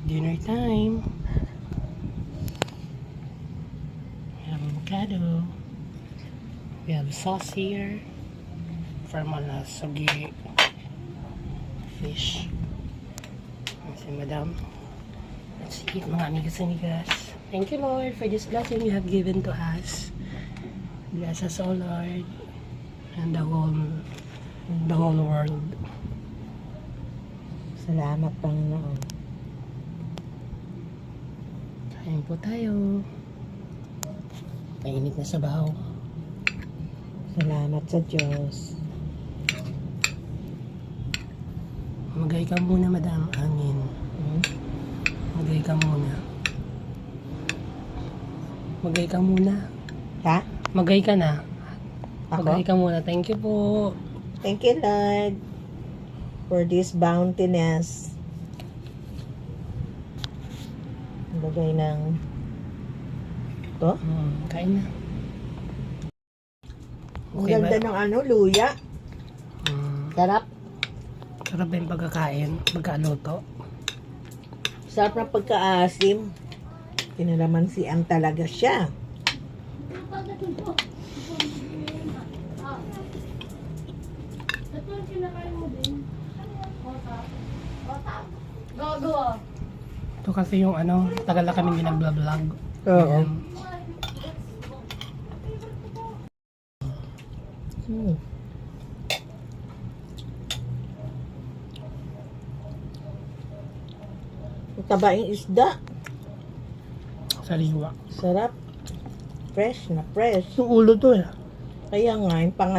Dinner time. We have avocado. We have sauce here. From Sugi fish. Si Madam. Let's eat mga amigas. Thank you, Lord, for this blessing you have given to us. Bless us, O Lord, and the whole world. Salamat, Panginoon. Kain po tayo. Mainit na sabaw. Salamat sa Diyos. Magay ka muna, Madam. Hangin. Magay ka muna. Magay ka muna. Ha? Magay ka na. Ako? Magay ka muna. Thank you po. Thank you, Lord, for this bountiness. Lagay ng to. Kain na. Ang Okay ba? ganda ng luya. Sarap. Sarap ba yung pagkakain? Pagkaluto? Sarap ng pagkaasim. Kinalamansian talaga siya. Ito kasi yung tagal na kami hindi nag-vlog. Oo. Tabaing isda. Sariwa. Sarap. Fresh na fresh. Yung ulo to eh. Kaya nga, yung pang